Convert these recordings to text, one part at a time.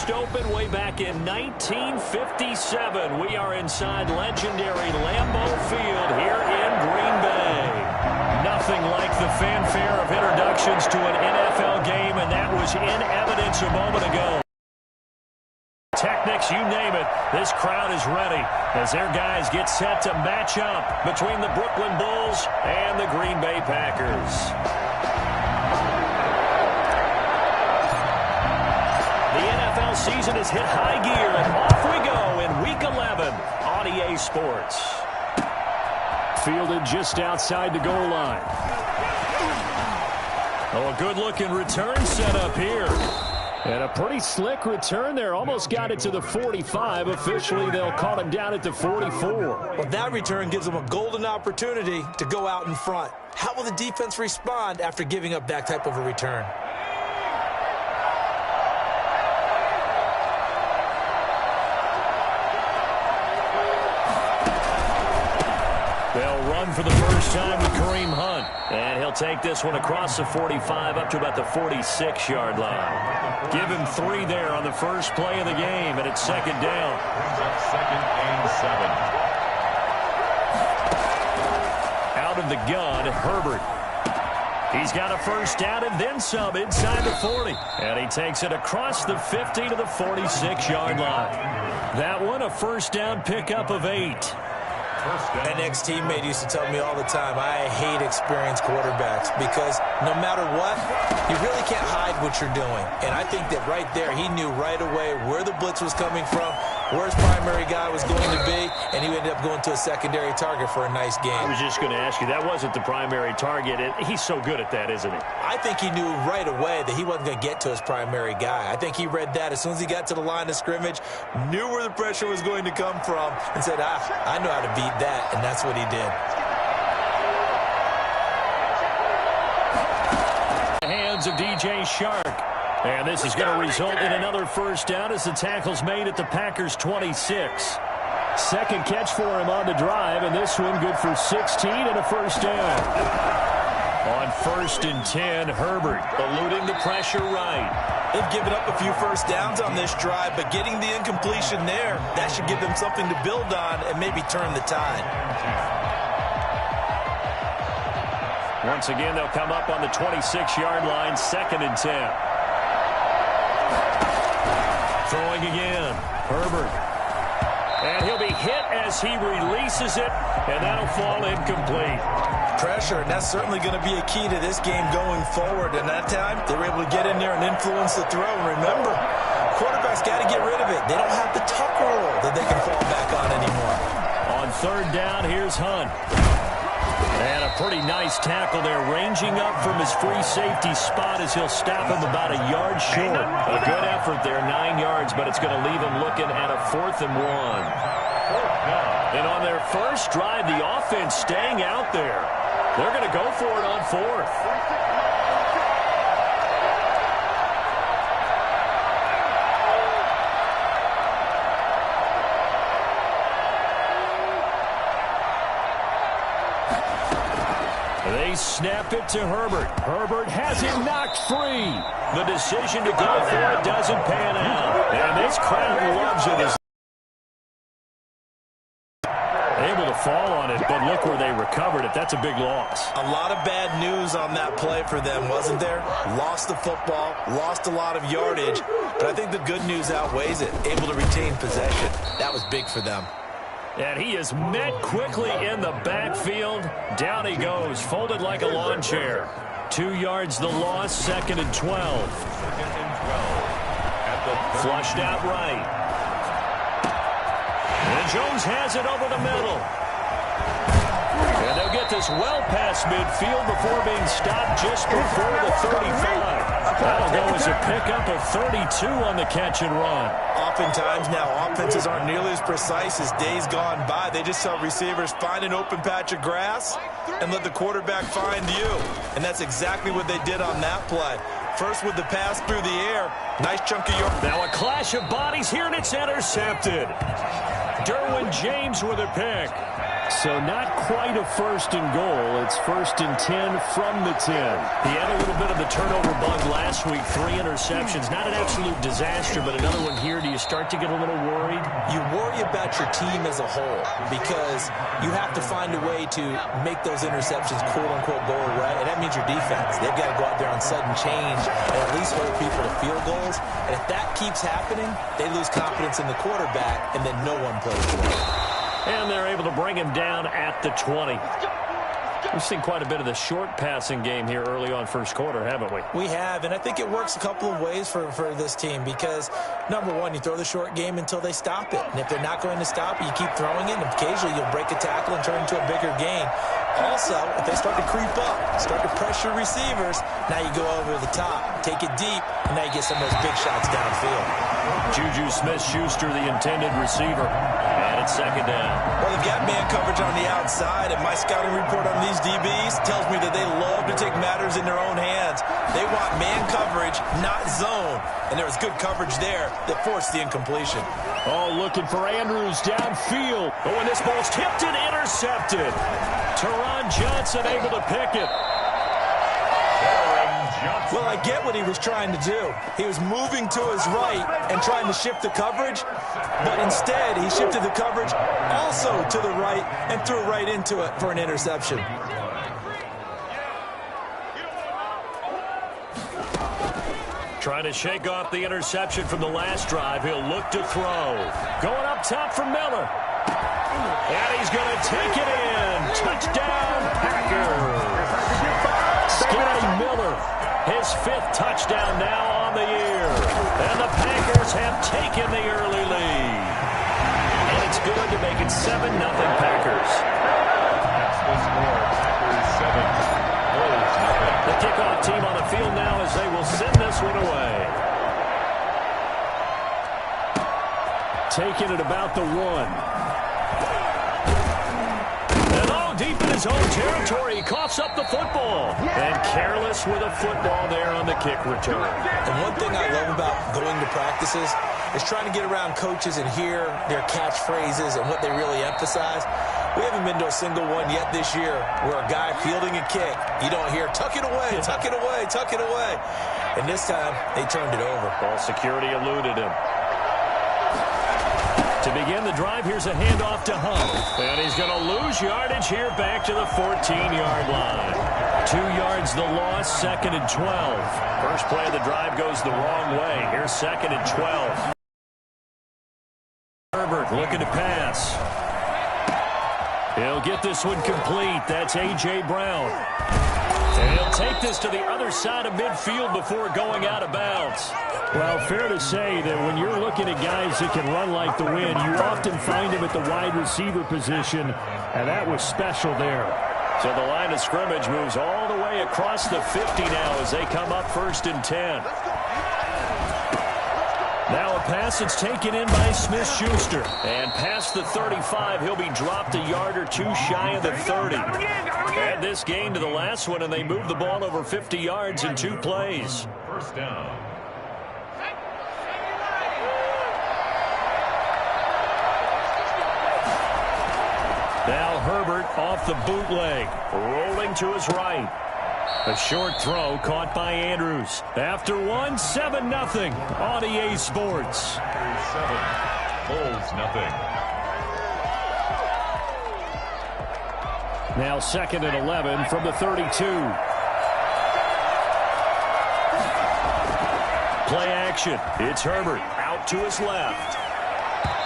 Bust open way back in 1957. We are inside legendary Lambeau Field here in Green Bay. Nothing like the fanfare of introductions to an NFL game, and that was in evidence a moment ago. Technics, you name it, this crowd is ready as their guys get set to match up between the Brooklyn Bulls and the Green Bay Packers. The NFL season has hit high gear, and off we go in Week 11 on EA Sports. Fielded just outside the goal line. Oh, a good-looking return set up here. And a pretty slick return there. Almost got it to the 45. Officially, they'll call him down at the 44. Well, that return gives them a golden opportunity to go out in front. How will the defense respond after giving up that type of a return? They'll run for the first time with Kareem Hunt. And he'll take this one across the 45 up to about the 46-yard line. Give him 3 there on the first play of the game, and it's second down. Brings up 2nd and 7. Out of the gun, Herbert. He's got a first down and then some inside the 40. And he takes it across the 50 to the 46-yard line. That one, a first down pickup of 8. An ex-teammate used to tell me all the time, I hate experienced quarterbacks because no matter what, you really can't hide what you're doing. And I think that right there, he knew right away where the blitz was coming from, where his primary guy was going to be, and he ended up going to a secondary target for a nice game. I was just going to ask you, that wasn't the primary target, and he's so good at that, isn't he? I think he knew right away that he wasn't going to get to his primary guy. I think he read that as soon as he got to the line of scrimmage, knew where the pressure was going to come from, and said, I know how to beat that, and that's what he did. The hands of DJ Shark. And this is going to result in another first down as the tackle's made at the Packers' 26. Second catch for him on the drive, and this one good for 16 and a first down. On 1st and 10, Herbert eluding the pressure right. They've given up a few first downs on this drive, but getting the incompletion there, that should give them something to build on and maybe turn the tide. Once again, they'll come up on the 26-yard line, 2nd and 10. Throwing again, Herbert. And he'll be hit as he releases it, and that'll fall incomplete. Pressure, and that's certainly going to be a key to this game going forward. And that time, they were able to get in there and influence the throw. And remember, quarterbacks got to get rid of it. They don't have the tuck rule that they can fall back on anymore. On 3rd down, here's Hunt. And a pretty nice tackle there, ranging up from his free safety spot as he'll stop him about a yard short. A good effort there, 9 yards, but it's going to leave him looking at a 4th and 1. And on their first drive, the offense staying out there. They're going to go for it on 4th. They snap it to Herbert. Herbert has him knocked free. The decision to go for it doesn't pan out. And this crowd loves it. As able to fall on it, but look where they recovered it. That's a big loss. A lot of bad news on that play for them, wasn't there? Lost the football, lost a lot of yardage, but I think the good news outweighs it. Able to retain possession. That was big for them. And he is met quickly in the backfield. Down he goes, folded like a lawn chair. 2 yards the loss, 2nd and 12. 2nd and 12. Flushed out right. And Jones has it over the middle. And they'll get this well past midfield before being stopped just before the 35. That'll go as a pickup of 32 on the catch and run. Oftentimes now, offenses aren't nearly as precise as days gone by. They just tell receivers, find an open patch of grass and let the quarterback find you. And that's exactly what they did on that play. First with the pass through the air. Nice chunk of yard. Now a clash of bodies here, and it's intercepted. Derwin James with a pick. So not quite a first and goal. It's first and 10 from the 10. He had a little bit of the turnover bug last week. 3 interceptions. Not an absolute disaster, but another one here. Do you start to get a little worried? You worry about your team as a whole because you have to find a way to make those interceptions quote-unquote go away, and that means your defense. They've got to go out there on sudden change and at least hold people to field goals. And if that keeps happening, they lose confidence in the quarterback, and then no one plays well. And they're able to bring him down at the 20. We've seen quite a bit of the short passing game here early on first quarter, haven't we? We have, and I think it works a couple of ways for this team because, number one, you throw the short game until they stop it. And if they're not going to stop it, you keep throwing it, and occasionally you'll break a tackle and turn it into a bigger gain. Also, if they start to creep up, start to pressure receivers, now you go over the top, take it deep, and now you get some of those big shots downfield. Juju Smith-Schuster, the intended receiver. And it's second down. Well, they've got man coverage on the outside, and my scouting report on these DBs tells me that they love to take matters in their own hands. They want man coverage, not zone. And there was good coverage there that forced the incompletion. Oh, looking for Andrews downfield. Oh, and this ball's tipped and intercepted. Teron Johnson able to pick it. Well, I get what he was trying to do. He was moving to his right and trying to shift the coverage, but instead he shifted the coverage also to the right and threw right into it for an interception. Trying to shake off the interception from the last drive. He'll look to throw. Going up top for Miller. And he's going to take it in. Touchdown, Packers. Scotty Miller, his 5th touchdown now on the year. And the Packers have taken the early lead. And it's good to make it 7-0 Packers. That's the score. Packers 7. Wolves nothing. The kickoff team on the field now as they will send this one away. Taking it about the 1. Deep in his own territory, he coughs up the football. And careless with a football there on the kick return. And one thing I love about going to practices is trying to get around coaches and hear their catchphrases and what they really emphasize. We haven't been to a single one yet this year where a guy fielding a kick, you don't hear, tuck it away, tuck it away, tuck it away. And this time, they turned it over. Ball security eluded him. To begin the drive, here's a handoff to Hunt. And he's going to lose yardage here back to the 14-yard line. 2 yards the loss, second and 12. First play of the drive goes the wrong way. Here's second and 12. Herbert looking to pass. He'll get this one complete. That's A.J. Brown. And he'll take this to the other side of midfield before going out of bounds. Well, fair to say that when you're looking at guys that can run like the wind, you often find them at the wide receiver position, and that was special there. So the line of scrimmage moves all the way across the 50 now as they come up first and 10. Now a pass that's taken in by Smith-Schuster. And past the 35, he'll be dropped a yard or two shy of the 30. Add this gain to the last one, and they move the ball over 50 yards in 2 plays. First down. Now Herbert off the bootleg, rolling to his right. A short throw caught by Andrews. After one, 7-0 on EA Sports. 7. Bulls nothing. Now second and 11 from the 32. Play action. It's Herbert out to his left.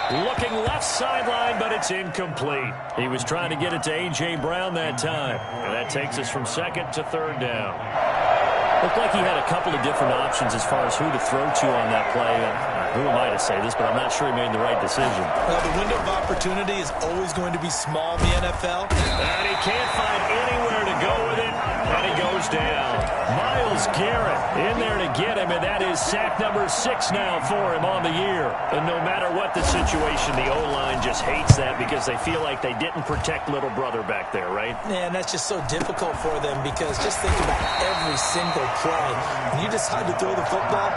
Looking left sideline, but it's incomplete. He was trying to get it to A.J. Brown that time. And that takes us from second to third down. Looked like he had a couple of different options as far as who to throw to on that play. Who am I to say this, but I'm not sure he made the right decision. Well, the window of opportunity is always going to be small in the NFL. And he can't find anywhere to go with it, and he goes down. Myles Garrett in there to get him, and that is sack number 6 now for him on the year. And no matter what the situation, the O-line just hates that because they feel like they didn't protect little brother back there, right? Man, that's just so difficult for them because just think about every single play. When you decide to throw the football,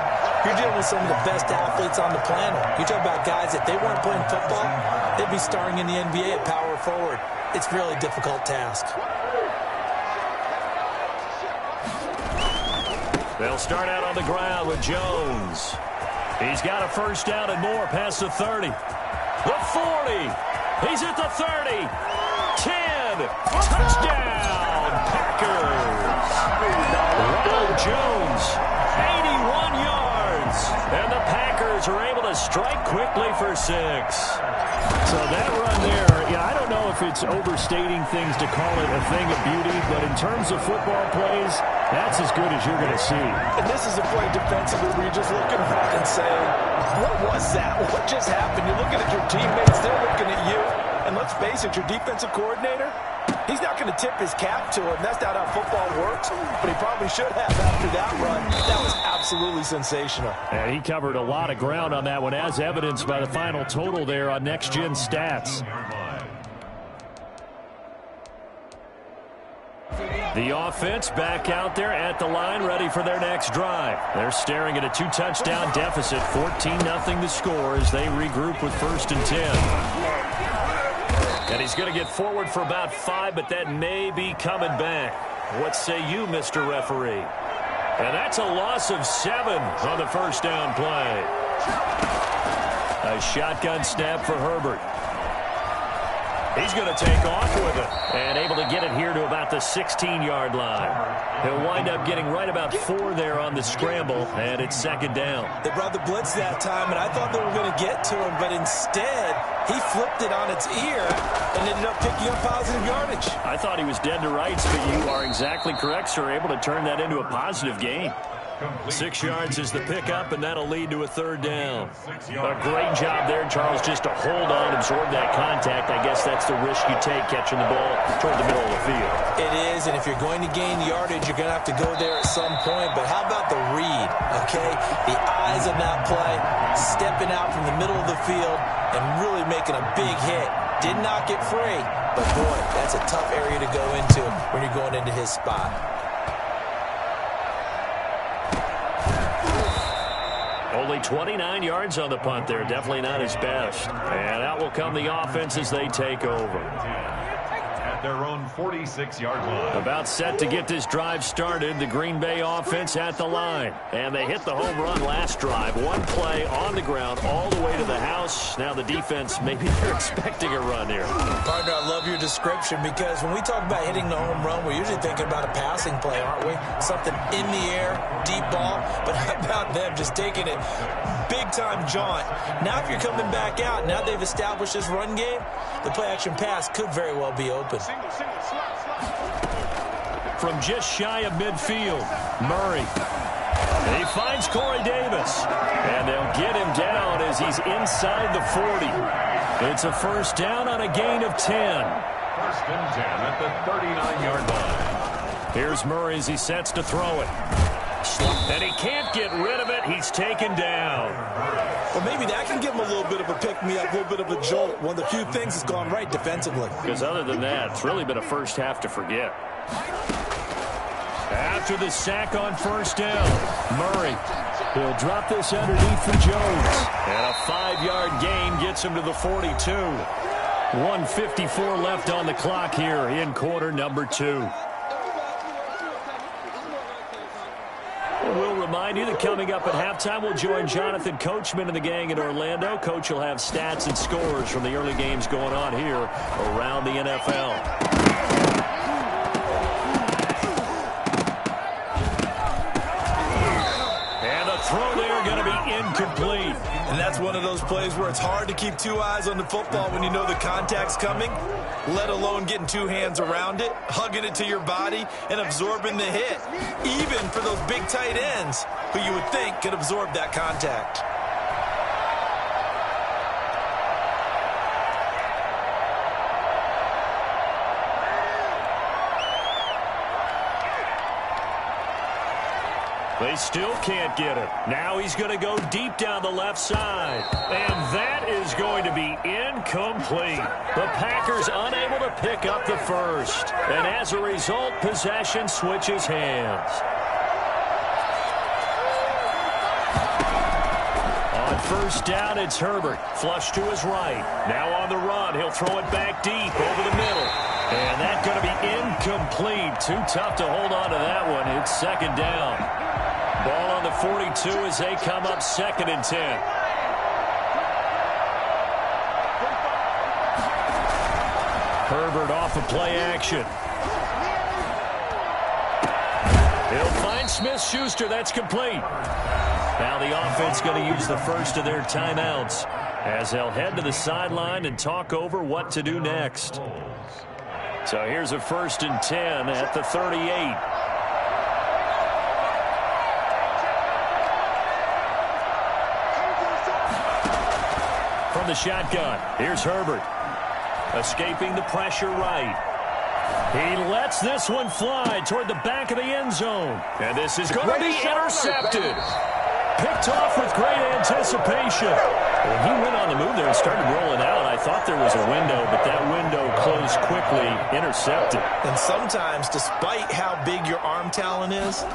you're dealing with some of the best athletes on the planet. You talk about guys, if they weren't playing football, they'd be starring in the NBA at power forward. it's a really difficult task. They'll start out on the ground with Jones. He's got a first down and more past the 30. The 40. He's at the 30. 10. Touchdown, Packers. Ronald Jones, 81 yards. And the Packers are able to strike quickly for 6. So that run there, yeah, I don't know if it's overstating things to call it a thing of beauty, but in terms of football plays, that's as good as you're going to see. And this is a play defensively where you're just looking around and saying, what was that? What just happened? You're looking at your teammates, they're looking at you. And let's face it, your defensive coordinator, he's not going to tip his cap to him. That's not how football works, but he probably should have after that run. That was absolutely sensational. And he covered a lot of ground on that one, as evidenced by the final total there on Next Gen Stats. The offense back out there at the line, ready for their next drive. They're staring at a 2-touchdown deficit, 14-0 the score as they regroup with 1st and 10. And he's going to get forward for about 5, but that may be coming back. What say you, Mr. Referee? And that's a loss of 7 on the first down play. A shotgun snap for Herbert. He's going to take off with it and able to get it here to about the 16-yard line. He'll wind up getting right about 4 there on the scramble, and it's 2nd down. They brought the blitz that time, and I thought they were going to get to him, but instead he flipped it on its ear and ended up picking up positive yardage. I thought he was dead to rights, but you are exactly correct, sir. Able to turn that into a positive gain. 6 yards is the pickup, and that'll lead to a 3rd down. A great job there, Charles, just to hold on, absorb that contact. I guess that's the risk you take catching the ball toward the middle of the field. It is, and if you're going to gain yardage, you're going to have to go there at some point. But how about the read, okay? The eyes of that play, stepping out from the middle of the field and really making a big hit. Did not get free, but boy, that's a tough area to go into when you're going into his spot. Only 29 yards on the punt there. Definitely not his best. And out will come the offense as they take over. At their own 46-yard line. About set to get this drive started. The Green Bay offense at the line. And they hit the home run last drive. One play on the ground all the way to the house. Now the defense, maybe they're expecting a run here. Partner, I love your description because when we talk about hitting the home run, we're usually thinking about a passing play, aren't we? Something in the air, deep ball. But how about them just taking it big-time jaunt? Now if you're coming back out, now they've established this run game, the play-action pass could very well be open. From just shy of midfield, Murray. He finds Corey Davis. And they'll get him down as he's inside the 40. It's a first down on a gain of 10. 1st and 10 at the 39-yard line. Here's Murray as he sets to throw it. And he can't get rid of it. He's taken down. Well, maybe that can give him a little bit of a pick-me-up, a little bit of a jolt. One of the few things that's gone right defensively. Because other than that, it's really been a first half to forget. After the sack on first down, Murray. He'll drop this underneath for Jones. And a 5-yard gain gets him to the 42. 1:54 left on the clock here in quarter number 2. We'll remind you that coming up at halftime, we'll join Jonathan Coachman and the gang in Orlando. Coach will have stats and scores from the early games going on here around the NFL. And the throw there going to be incomplete. And that's one of those plays where it's hard to keep 2 eyes on the football when you know the contact's coming, let alone getting 2 hands around it, hugging it to your body, and absorbing the hit. Even for those big tight ends who you would think could absorb that contact. They still can't get it. Now he's going to go deep down the left side. And that is going to be incomplete. The Packers unable to pick up the first. And as a result, possession switches hands. On first down, it's Herbert. Flush to his right. Now on the run. He'll throw it back deep over the middle. And that's going to be incomplete. Too tough to hold on to that one. It's second down. Ball on the 42 as they come up 2nd and 10. Herbert off of play action. He'll find Smith-Schuster. That's complete. Now the offense going to use the first of their timeouts as they'll head to the sideline and talk over what to do next. So here's a 1st and 10 at the 38. From the shotgun, here's Herbert. Escaping the pressure right. He lets this one fly toward the back of the end zone. And this is going to be intercepted. Picked off with great anticipation. When he went on the move there and started rolling out, I thought there was a window, but that window closed quickly, intercepted. And sometimes, despite how big your arm talent is,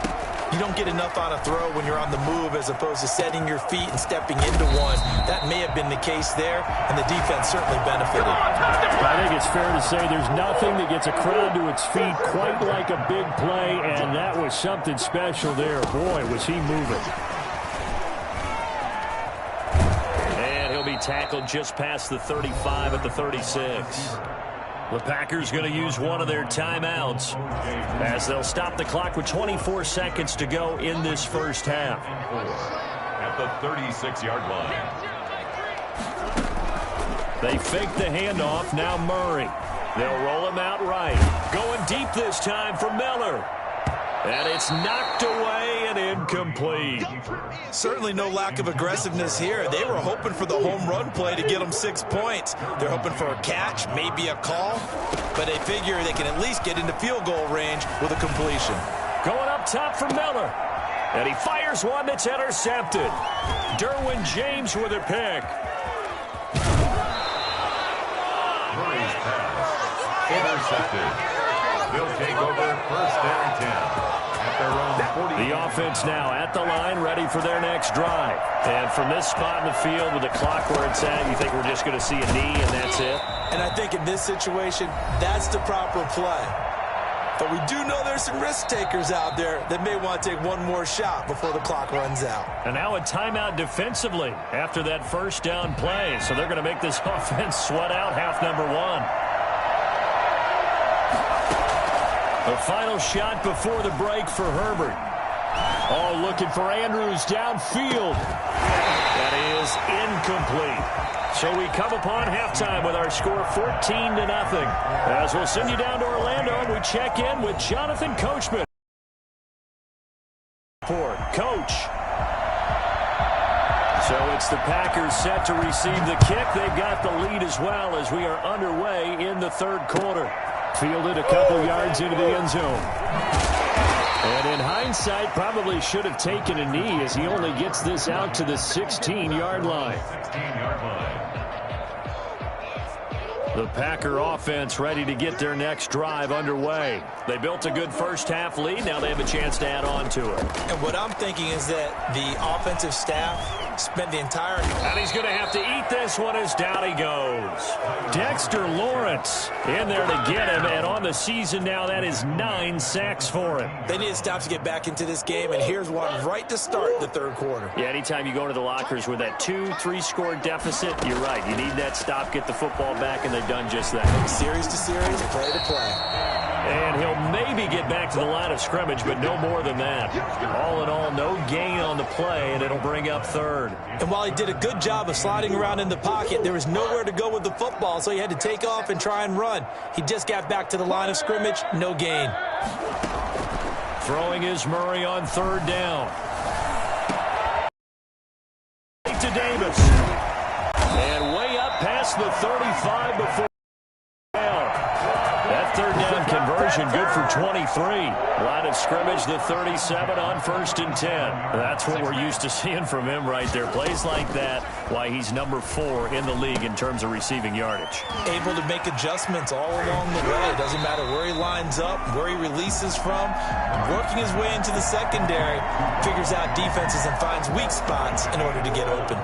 you don't get enough on a throw when you're on the move as opposed to setting your feet and stepping into one. That may have been the case there, and the defense certainly benefited. I think it's fair to say there's nothing that gets a crowd to its feet quite like a big play, and that was something special there. Boy, was he moving. And he'll be tackled just past the 35 at the 36. The Packers going to use one of their timeouts as they'll stop the clock with 24 seconds to go in this first half. At the 36-yard line. They fake the handoff. Now Murray. They'll roll him out right. Going deep this time for Miller. And it's knocked away and incomplete. Certainly no lack of aggressiveness here. They were hoping for the home run play to get them 6 points. They're hoping for a catch, maybe a call, but they figure they can at least get into field goal range with a completion. Going up top for Miller. And he fires one that's intercepted. Derwin James with a pick. Murray's pass intercepted. They'll take over 1st and 10. The offense now at the line, ready for their next drive. And from this spot in the field with the clock where it's at, you think we're just going to see a knee and that's it? And I think in this situation, that's the proper play. But we do know there's some risk takers out there that may want to take one more shot before the clock runs out. And now a timeout defensively after that 1st down play. So they're going to make this offense sweat out half number 1. The final shot before the break for Herbert. Oh, looking for Andrews downfield. That is incomplete. So we come upon halftime with our score 14-0. As we'll send you down to Orlando, and we check in with Jonathan Coachman. Coach. So it's the Packers set to receive the kick. They've got the lead as well as we are underway in the 3rd quarter. Fielded a couple yards into the end zone. And in hindsight, probably should have taken a knee as he only gets this out to the 16-yard line. The Packer offense ready to get their next drive underway. They built a good first half lead. Now they have a chance to add on to it. And what I'm thinking is that the offensive staff spent the entire... And he's going to have to eat this one as down he goes. Dexter Lawrence in there to get him. And on the season now, that is 9 sacks for him. They need to stop to get back into this game. And here's one right to start the 3rd quarter. Yeah, anytime you go to the lockers with that 2-3 score deficit, you're right. You need that stop, get the football back, and they've done just that. Series to series, play to play. And he'll maybe get back to the line of scrimmage, but no more than that. All in all, no gain on the play, and it'll bring up 3rd. And while he did a good job of sliding around in the pocket, there was nowhere to go with the football, so he had to take off and try and run. He just got back to the line of scrimmage, no gain. Throwing is Murray on 3rd down. To Davis. And way up past the 35 before down. That 3rd down conversion good for 23. Line of scrimmage, the 37 on 1st and 10. That's what we're used to seeing from him right there. Plays like that, why he's number 4 in the league in terms of receiving yardage. Able to make adjustments all along the way. It doesn't matter where he lines up, where he releases from. Working his way into the secondary, figures out defenses and finds weak spots in order to get open.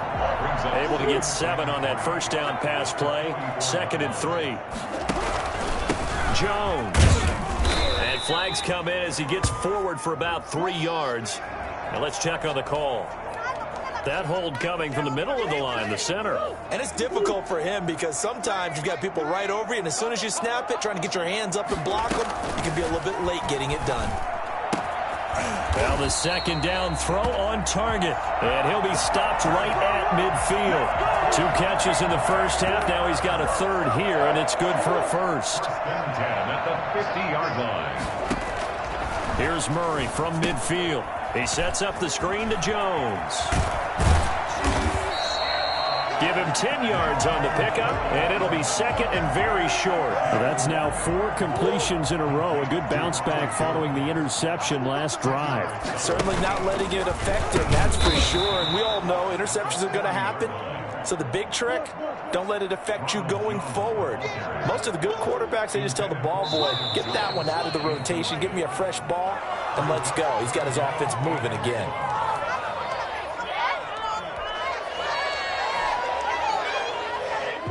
Able to get 7 on that 1st down pass play. 2nd and 3. Jones. And flags come in as he gets forward for about 3 yards. Now let's check on the call. That hold coming from the middle of the line, the center. And it's difficult for him because sometimes you've got people right over you, and as soon as you snap it, trying to get your hands up and block them, you can be a little bit late getting it done. Well, the second down throw on target, and he'll be stopped right at midfield. 2 catches in the first half. Now he's got a third here, and it's good for a first. Downtown at the 50-yard line. Here's Murray from midfield. He sets up the screen to Jones. Give him 10 yards on the pickup, and it'll be second and very short. Well, that's now 4 completions in a row. A good bounce back following the interception last drive. Certainly not letting it affect him, that's for sure. And we all know interceptions are going to happen. So the big trick, don't let it affect you going forward. Most of the good quarterbacks, they just tell the ball boy, get that one out of the rotation, give me a fresh ball, and let's go. He's got his offense moving again.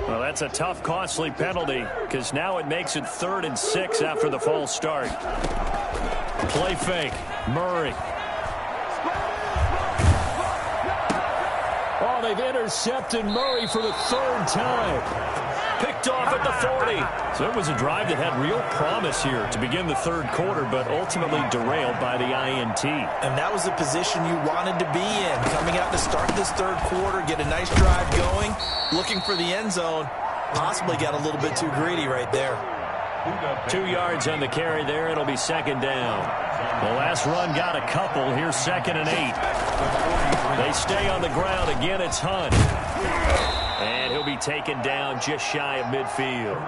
Well, that's a tough, costly penalty because now it makes it 3rd and 6 after the false start. Play fake. Murray. Oh, they've intercepted Murray for the 3rd time. Picked off at the 40. So it was a drive that had real promise here to begin the 3rd quarter, but ultimately derailed by the INT. And that was the position you wanted to be in. Coming out to start this 3rd quarter, get a nice drive going, looking for the end zone. Possibly got a little bit too greedy right there. 2 yards on the carry there. It'll be 2nd down. The last run got a couple. Here's 2nd and 8. They stay on the ground. Again, it's Hunt. And he'll be taken down just shy of midfield.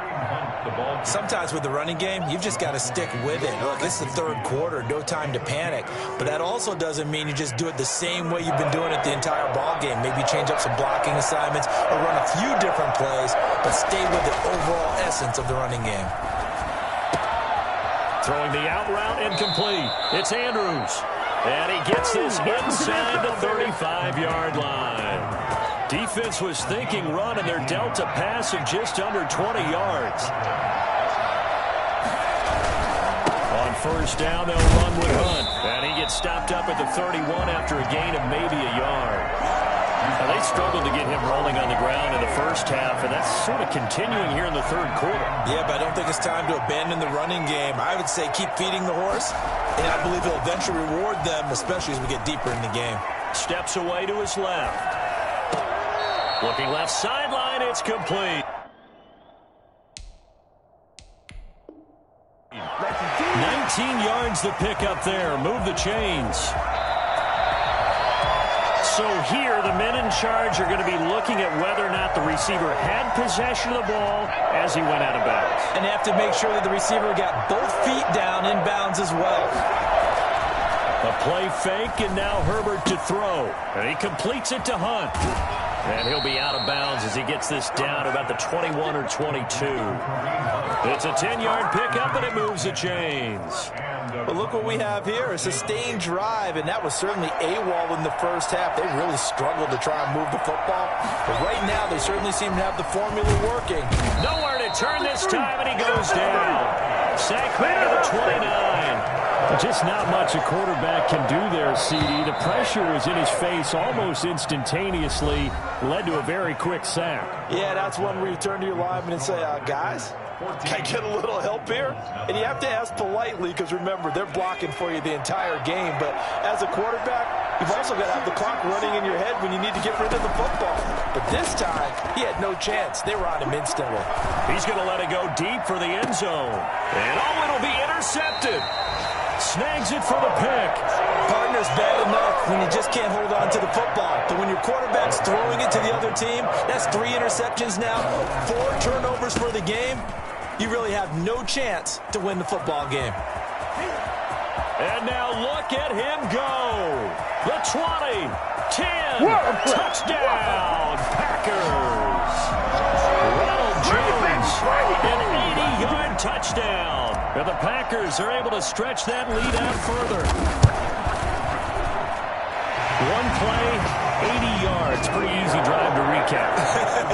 Sometimes with the running game, you've just got to stick with it. Look, it's the 3rd quarter, no time to panic. But that also doesn't mean you just do it the same way you've been doing it the entire ball game. Maybe change up some blocking assignments or run a few different plays, but stay with the overall essence of the running game. Throwing the out route incomplete. It's Andrews. And he gets this inside the 35-yard line. Defense was thinking run, and they're dealt a pass of just under 20 yards. On 1st down, they'll run with Hunt. And he gets stopped up at the 31 after a gain of maybe a yard. Now, they struggled to get him rolling on the ground in the first half, and that's sort of continuing here in the 3rd quarter. Yeah, but I don't think it's time to abandon the running game. I would say keep feeding the horse, and I believe he'll eventually reward them, especially as we get deeper in the game. Steps away to his left. Looking left sideline, it's complete. 19 yards the pick up there. Move the chains. So here, the men in charge are going to be looking at whether or not the receiver had possession of the ball as he went out of bounds. And they have to make sure that the receiver got both feet down in bounds as well. A play fake, and now Herbert to throw. And he completes it to Hunt. And he'll be out of bounds as he gets this down about the 21 or 22. It's a 10-yard pickup, and it moves the chains. But look what we have here, a sustained drive, and that was certainly AWOL in the first half. They really struggled to try and move the football. But right now, they certainly seem to have the formula working. Nowhere to turn this time, and he goes down. Sack back at the 29. Just not much a quarterback can do there, CD. The pressure was in his face almost instantaneously, led to a very quick sack. Yeah, that's one where you turn to your lineman and say, guys, can I get a little help here? And you have to ask politely because, remember, they're blocking for you the entire game. But as a quarterback, you've also got to have the clock running in your head when you need to get rid of the football. But this time, he had no chance. They were on him instantly. He's going to let it go deep for the end zone. And it'll be intercepted. Snags it for the pick. Partner's bad enough when you just can't hold on to the football. But when your quarterback's throwing it to the other team, that's 3 interceptions now, 4 turnovers for the game. You really have no chance to win the football game. And now look at him go. The 20, 10, touchdown, Packers. Ronald Jones, an 80-yard touchdown. And the Packers are able to stretch that lead out further. One play, 80 yards. Pretty easy drive to recap.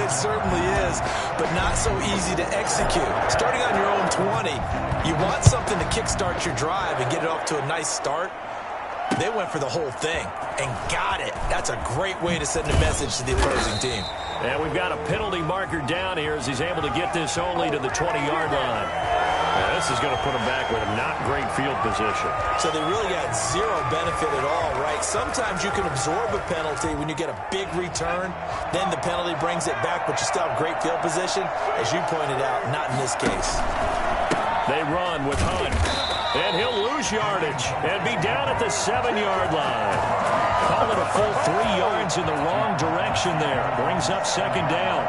It certainly is, but not so easy to execute. Starting on your own 20, You want something to kickstart your drive and get it off to a nice start. They went for the whole thing and got it. That's a great way to send a message to the opposing team. And we've got a penalty marker down here as he's able to get this only to the 20-yard line. Now, this is going to put him back with a not great field position. So they really got zero benefit at all, right? Sometimes you can absorb a penalty when you get a big return. Then the penalty brings it back, but you still have great field position. As you pointed out, not in this case. They run with Hunt. And he'll lose yardage and be down at the 7-yard line. Call it a full 3 yards in the wrong direction there. Brings up second down.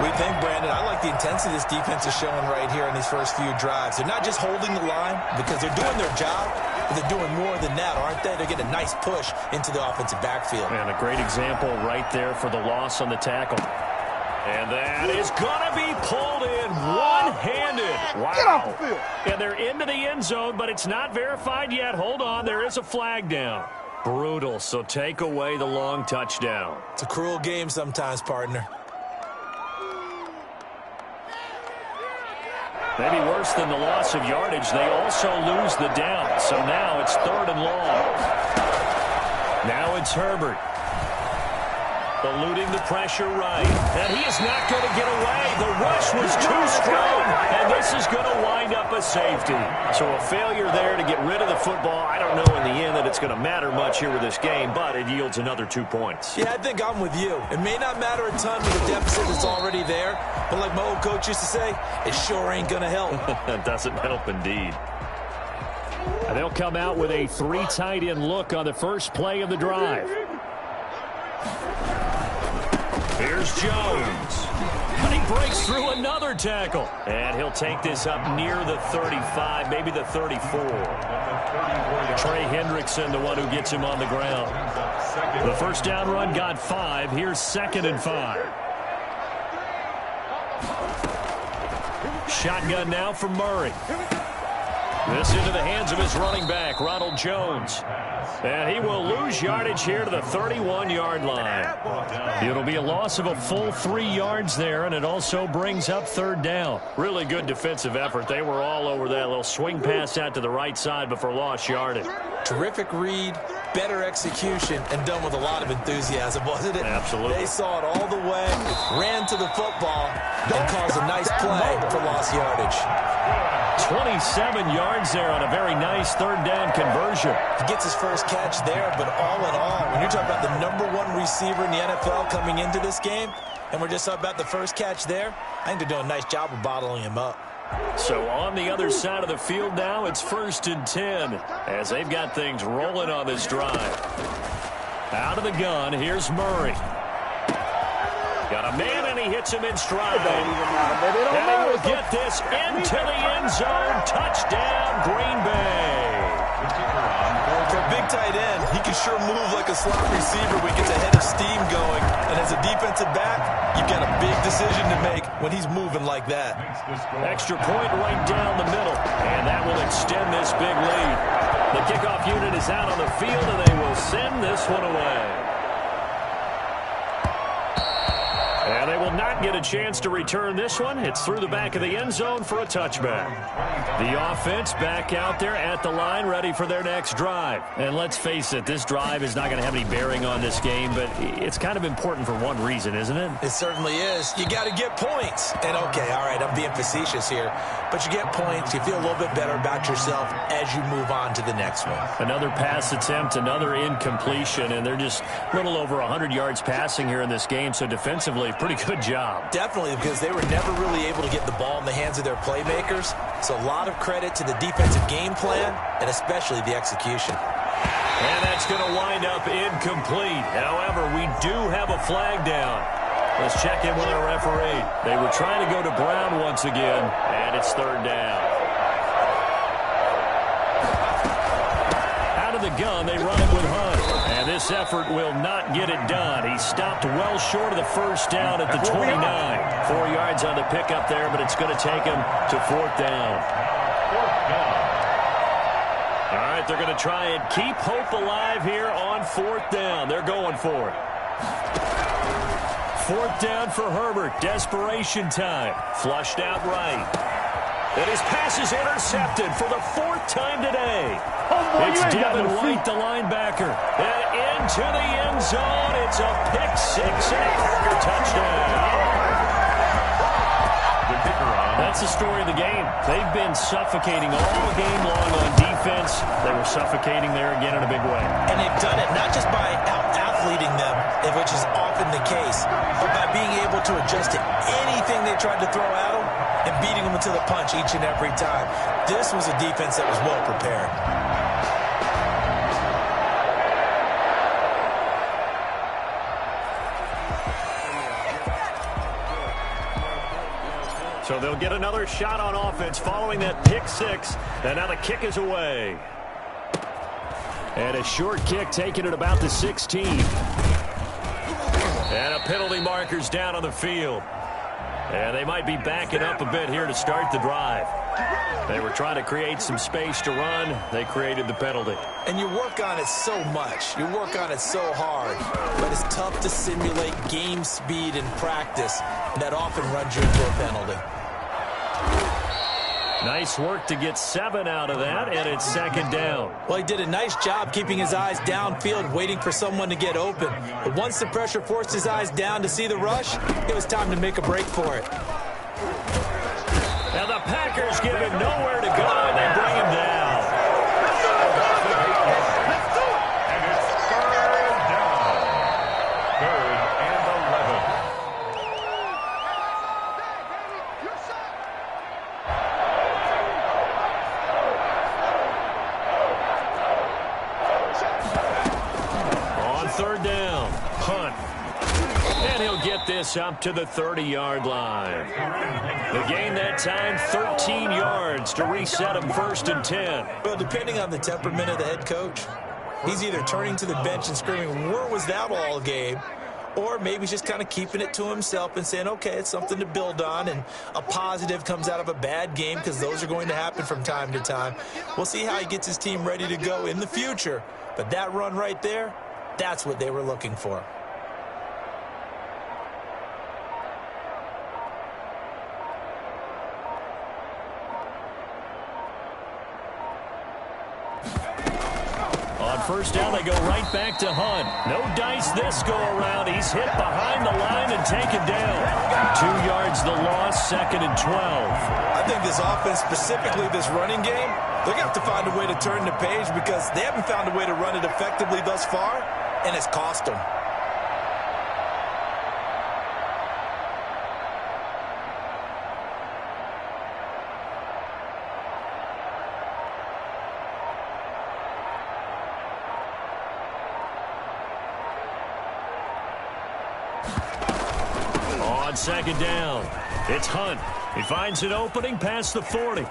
We think, Brandon, I like the intensity this defense is showing right here in these first few drives. They're not just holding the line because they're doing their job, but they're doing more than that, aren't they? They're getting a nice push into the offensive backfield. And a great example right there for the loss on the tackle. And that is going to be pulled in one-handed. Wow. Get off the field. And they're into the end zone, but it's not verified yet. Hold on, there is a flag down. Brutal, so take away the long touchdown. It's a cruel game sometimes, partner. Maybe worse than the loss of yardage, they also lose the down. So now it's 3rd and long. Now it's Herbert. Eluding the pressure right. And he is not going to get away. The rush was too strong. And this is going to wind up a safety. So a failure there to get rid of the football. I don't know in the end that it's going to matter much here with this game, but it yields another 2 points. Yeah, I think I'm with you. It may not matter a ton with the deficit that's already there, but like my old coach used to say, it sure ain't going to help. It doesn't help indeed. And they'll come out with a 3 tight end look on the first play of the drive. Here's Jones. But he breaks through another tackle. And he'll take this up near the 35, maybe the 34. Trey Hendrickson, the one who gets him on the ground. The first down run got 5. Here's 2nd and 5. Shotgun now from Murray. This into the hands of his running back, Ronald Jones. And he will lose yardage here to the 31-yard line. It'll be a loss of a full 3 yards there, and it also brings up 3rd down. Really good defensive effort. They were all over that little swing pass out to the right side before lost yardage. Terrific read, better execution, and done with a lot of enthusiasm, wasn't it? Absolutely. They saw it all the way, ran to the football, and caused a nice play for lost yardage. 27 yards there on a very nice 3rd down conversion. He gets his first catch there, but all in all, when you're talking about the #1 receiver in the NFL coming into this game, and we're just talking about the first catch there, I think they're doing a nice job of bottling him up. So on the other side of the field now, it's 1st and 10 as they've got things rolling on this drive. Out of the gun, here's Murray. Got a man, and he hits him in stride. And he will get this into the end zone. Touchdown, Green Bay. For a big tight end, he can sure move like a slot receiver when he gets a head of steam going. And as a defensive back, you've got a big decision to make when he's moving like that. Extra point right down the middle. And that will extend this big lead. The kickoff unit is out on the field, and they will send this one away. And they will not get a chance to return this one. It's through the back of the end zone for a touchback. The offense back out there at the line, ready for their next drive. And let's face it, this drive is not going to have any bearing on this game, but it's kind of important for one reason, isn't it? It certainly is. You got to get points. And okay, all right, I'm being facetious here, but you get points, you feel a little bit better about yourself as you move on to the next one. Another pass attempt, another incompletion, and they're just a little over 100 yards passing here in this game, so defensively, pretty good job. Definitely, because they were never really able to get the ball in the hands of their playmakers. So a lot of credit to the defensive game plan and especially the execution. And that's going to wind up incomplete. However, we do have a flag down. Let's check in with our referee. They were trying to go to Brown once again, and it's 3rd down. Out of the gun, they run it with Hunt. And this effort will not get it done. He stopped well short of the first down at the 29. 4 yards on the pickup there, but it's going to take him to 4th down. All right, they're going to try and keep hope alive here on 4th down. They're going for it. 4th down for Herbert. Desperation time. Flushed out right. And his pass is intercepted for the 4th time today. It's Devin White, the linebacker. And into the end zone. It's a pick-6 and a Packer touchdown. That's the story of the game. They've been suffocating all game long on defense. They were suffocating there again in a big way. And they've done it not just by out-athleting them, which is often the case, but by being able to adjust to anything they tried to throw at them and beating them to the punch each and every time. This was a defense that was well prepared. So they'll get another shot on offense following that pick-6. And now the kick is away. And a short kick taken at about the 16. And a penalty marker's down on the field. And they might be backing up a bit here to start the drive. They were trying to create some space to run. They created the penalty. And you work on it so much. You work on it so hard. But it's tough to simulate game speed in practice. And that often runs you into a penalty. Nice work to get 7 out of that, and it's 2nd down. Well, he did a nice job keeping his eyes downfield, waiting for someone to get open. But once the pressure forced his eyes down to see the rush, it was time to make a break for it. Now the Packers give him nowhere to go, and they bring him down. And it's 3rd down. 3rd and 11. On 3rd down, Hunt. And he'll get this up to the 30-yard line. The gain that time, 13 yards to reset him 1st and 10. Well, depending on the temperament of the head coach, he's either turning to the bench and screaming, "Where was that all game?" Or maybe he's just kind of keeping it to himself and saying, okay, it's something to build on, and a positive comes out of a bad game because those are going to happen from time to time. We'll see how he gets his team ready to go in the future. But that run right there, that's what they were looking for. On 1st down, they go right back to Hunt. No dice this go around. He's hit behind the line and taken down. 2 yards the loss, 2nd and 12. I think this offense, specifically this running game, they're going to have to find a way to turn the page because they haven't found a way to run it effectively thus far, and it's cost them. On 2nd down, it's Hunt. He finds an opening past the 40.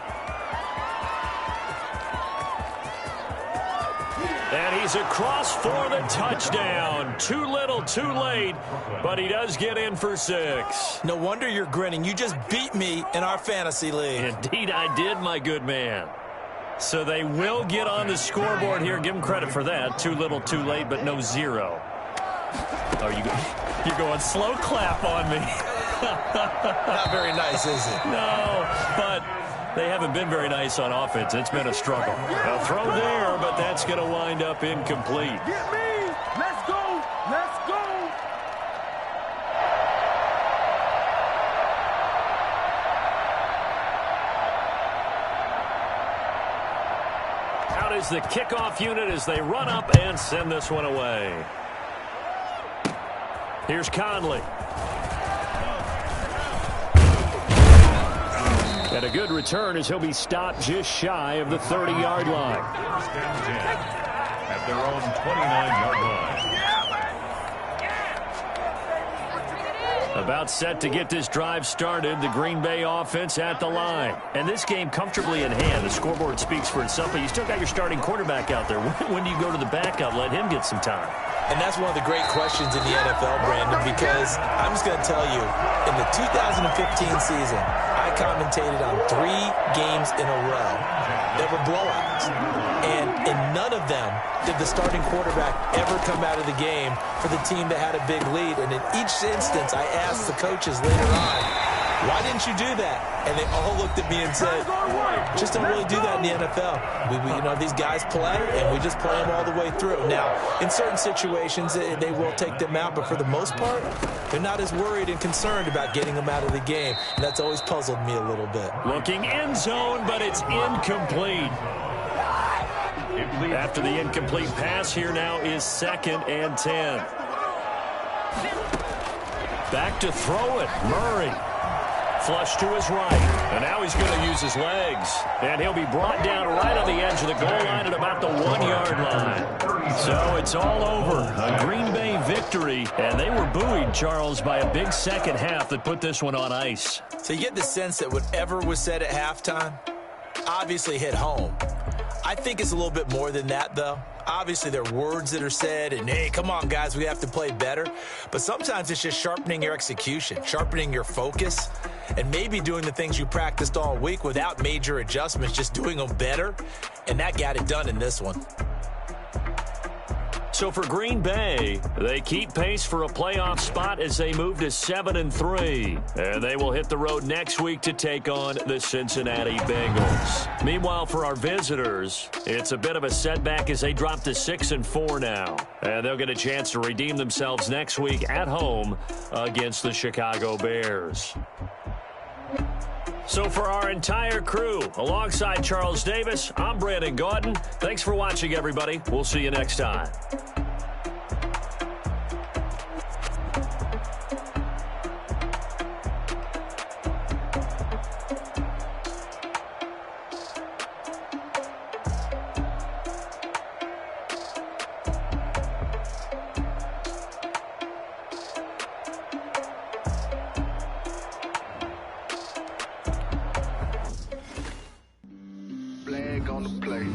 And he's across for the touchdown. Too little, too late, but he does get in for 6. No wonder you're grinning. You just beat me in our fantasy league. Indeed, I did, my good man. So they will get on the scoreboard here. Give them credit for that. Too little, too late, but no 0. Oh, you're going slow clap on me. Not very nice, is it? No, but they haven't been very nice on offense. It's been a struggle. A throw there, but that's going to wind up incomplete. Get me! Let's go! Let's go! Out is the kickoff unit as they run up and send this one away. Here's Conley. And a good return as he'll be stopped just shy of the 30-yard line. 1st and 10 at their own 29-yard line. About set to get this drive started, the Green Bay offense at the line. And this game comfortably in hand. The scoreboard speaks for itself, but you still got your starting quarterback out there. When do you go to the backup, let him get some time? And that's one of the great questions in the NFL, Brandon, because I'm just going to tell you, in the 2015 season, I commentated on 3 games in a row that were blowouts. And in none of them did the starting quarterback ever come out of the game for the team that had a big lead. And in each instance, I asked the coaches later on, Why didn't you do that? And they all looked at me and said, just don't really do that in the NFL. These guys play, and we just play them all the way through. Now, in certain situations, they will take them out, but for the most part, they're not as worried and concerned about getting them out of the game, and that's always puzzled me a little bit. Looking end zone, but it's incomplete. After the incomplete pass, here now is 2nd and 10. Back to throw it, Murray. Flush to his right, and now he's going to use his legs. And he'll be brought down right on the edge of the goal line at about the 1-yard line. So it's all over. A Green Bay victory, and they were buoyed, Charles, by a big second half that put this one on ice. So you get the sense that whatever was said at halftime obviously hit home. I think it's a little bit more than that, though. Obviously, there are words that are said, and, hey, come on, guys, we have to play better. But sometimes it's just sharpening your execution, sharpening your focus, and maybe doing the things you practiced all week without major adjustments, just doing them better. And that got it done in this one. So for Green Bay, they keep pace for a playoff spot as they move to 7-3. And they will hit the road next week to take on the Cincinnati Bengals. Meanwhile, for our visitors, it's a bit of a setback as they drop to 6-4 now. And they'll get a chance to redeem themselves next week at home against the Chicago Bears. So for our entire crew, alongside Charles Davis, I'm Brandon Gaudin. Thanks for watching, everybody. We'll see you next time. Flag on the play.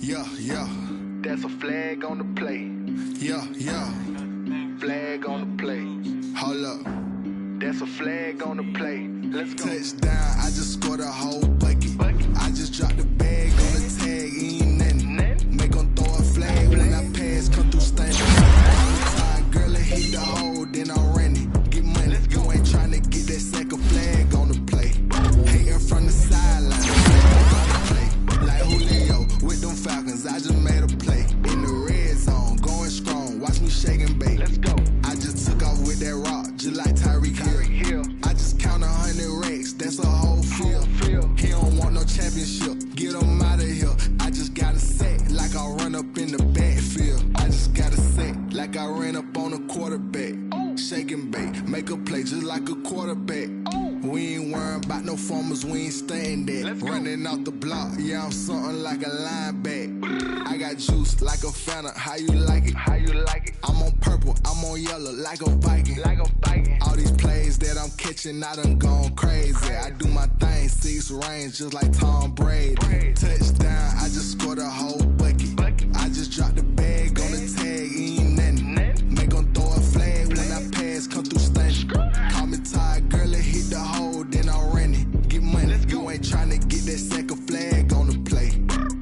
Yeah, yeah. That's a flag on the play. Yeah, yeah. Flag on the play. Hold up. That's a flag on the play. Let's go. Touchdown. I just scored a whole bucket. I just dropped the bag on the tag. Ain't nothing. Make them throw a flag when I pass. Come through standing. Time, girl, I hit the hole. Then I'm running. Get money. You ain't trying to get that second flag on the play. Hating from the sideline. Like Julio with them Falcons, I just made a play. In the red zone, going strong, watch me shake and bake. Let's go. I just took off with that rock, just like Tyreek Hill. I just count 100 racks, that's a whole field. He don't want no championship, get him out of here. I just got a set, like I run up in the backfield. I just got a set, like I ran up on a quarterback. Shake and bake, make a play just like a quarterback. We ain't worrying about no formers, we ain't staying there. Running off the block, yeah, I'm something like a linebacker. I got juice like a Fanta, how you like it? How you like it? I'm on purple, I'm on yellow, like a Viking. Like a Viking. All these plays that I'm catching, I done gone crazy. I do my thing, 6 range, just like Tom Brady. Touchdown, I just scored a whole bucket. I just dropped the bag on the tag, ain't nothing. Make them throw a flag when I pass, come through standing. Call me tired, girl, it hit the hole, then I'm running. Get money, you ain't trying to get that second flag on the play.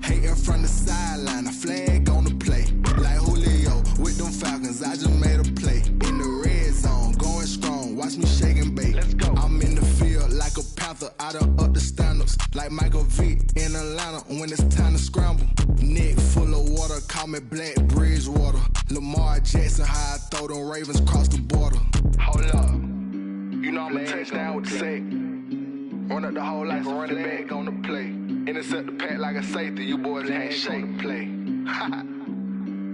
Hating from the sideline, a flag on the play. Like Julio with them Falcons, I just made a play. In the red zone, going strong, watch me shake and bake. Let's go. I'm in the field like a Panther, I done up the standards. Like Michael Vick in Atlanta when it's time to scramble. Neck full of water, call me Black Bridgewater. Lamar Jackson, how I throw them Ravens cross the border. Hold up. You know I'm a touchdown with the sack. Run up the whole life and run it back on the play. Intercept the pack like a safety, you boys ain't shake the play.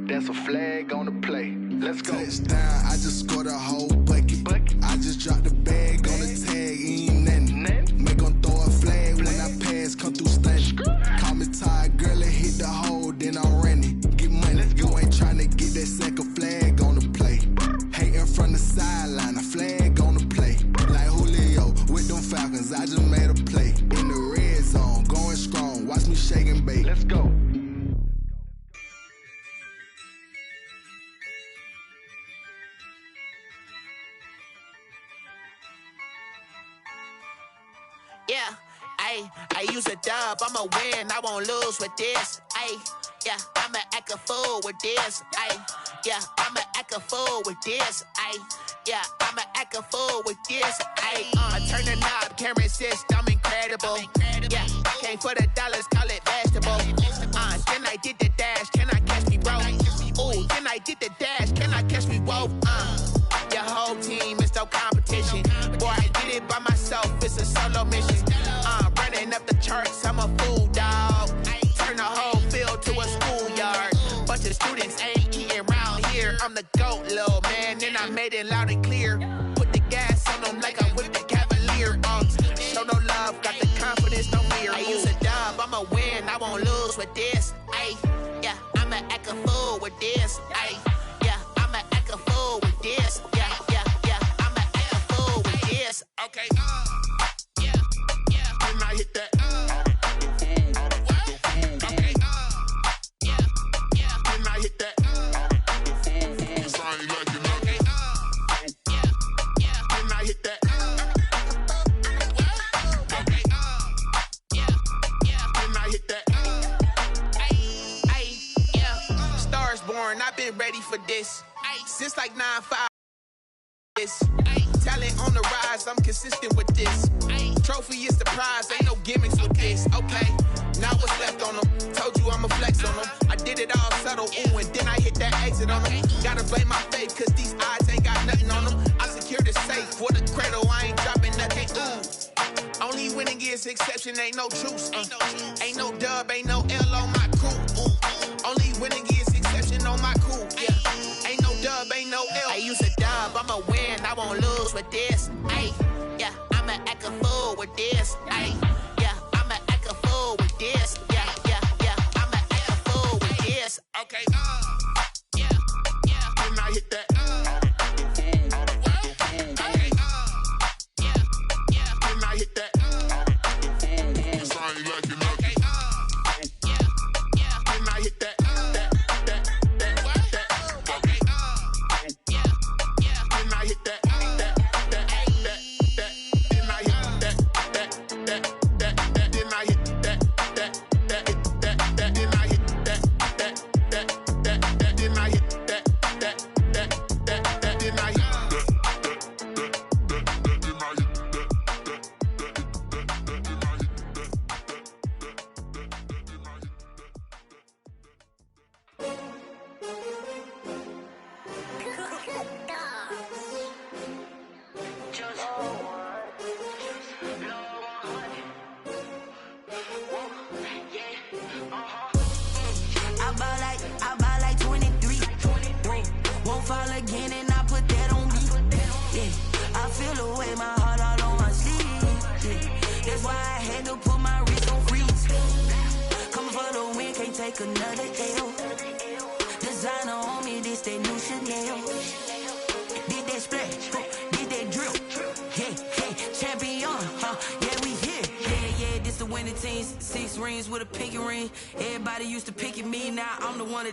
That's a flag on the play. Let's go. Touchdown, I just scored a whole bucket. I just dropped the bag on the tag, ain't nothing. Make them throw a flag when I pass, come through standing. Call me tired, girl, it hit the hole, then I'm running. Get money, you ain't trying to get that second flag on the play. Hating from the sideline, a flag on the play. Like Julio with them Falcons, I just made a play. In the red zone, going strong, watch me shake and bake. Let's go. Yeah, I used to dub, I'ma win, I won't lose with this. Ayy, yeah, I'ma act a fool with this. Ayy, yeah, I'ma act a fool with this. Ayy, yeah, I'ma act a fool with this. Ayy, I turn the knob, can't resist, I'm incredible. Yeah, came for the dollars, call it vegetable. Then I did the dash, can I catch me, bro? Ooh, then I did the dash, can I catch me, whoa? Your whole team is no competition. Boy, I did it by myself, it's a solo mission. Running up the charts, I'm a fool, dog. Turn the whole field to a schoolyard. Bunch of students ain't eating around here. I'm the GOAT, little man, and I made it loud and clear. Put the gas on them like I'm with the Cavalier. Show no love, got the confidence, no fear. I use a dub, I'ma win, I won't lose with this. Ay, yeah, I'ma act a fool with this. Ay, yeah, I'ma act a fool with this. Yeah, yeah, yeah, I'ma act a fool with this. Okay, yeah, yeah. Then I hit that. Okay, yeah, yeah. Then I hit that. Cause I ain't like it. Okay, yeah, yeah. Then I hit that. Okay, yeah, yeah. Then I hit that. Ay, yeah. Stars born, I've been ready for this. Since like 9-5. Talent on the rise, I'm consistent with this. Trophy is the prize, ain't no gimmicks with this. Okay, now what's left on them? Told you I'ma flex on them. I did it all subtle, ooh, and then I hit that exit on them. Gotta blame my faith, cause these odds ain't got nothing on them. I secured the safe for the cradle, I ain't dropping nothing, ooh. Only winning is exception, ain't no truce. Ain't no dub, ain't no L on my crew, ooh. Only winning is exception on my crew, yeah. Ain't no dub, ain't no L. I use a dub, I'ma win, I won't lose with this. Ay, yeah, I'ma act a fool with this. Ay, yeah, I'ma act a fool with this. Yeah, yeah, yeah, I'ma act a fool with this. Okay, yeah, yeah. Then I hit that. Okay, yeah, yeah. Then I hit that. Cause I ain't like it. Okay, yeah, yeah. Then I hit that.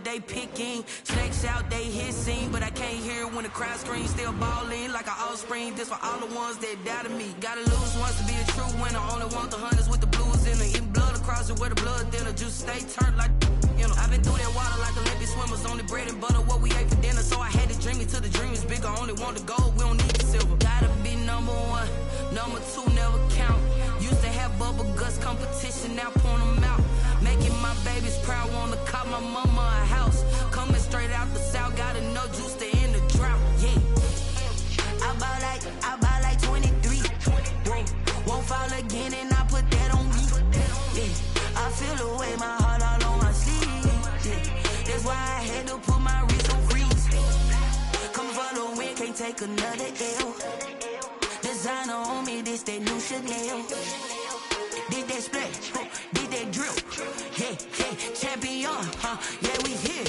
They picking snakes out, they hissing, but I can't hear it when the crowd screams. Still balling like an offspring. This for all the ones that doubted me. Gotta lose once to be a true winner. Only want the hunters with the blues in it. Eating blood across it where the blood thinner. Juice stay turned like, you know. I've been through that water like Olympic swimmers. Only bread and butter what we ate for dinner. So I had to dream it till the dream is bigger. Only want the gold, we don't need the silver. Gotta be number one, number two never count. Used to have bubble guts competition, now point them out. Making my babies proud, wanna call my mama a house. Coming straight out the south, gotta know juice to end the drought, yeah. I buy like 23. Won't fall again and I put that on me, yeah. I feel the way, my heart all on my sleeve, yeah. That's why I had to put my wrist on freeze. Come for the win, can't take another L. Designer on me, this that new Chanel. Did that splash, did that drill, yeah, yeah. Champion, yeah, we here.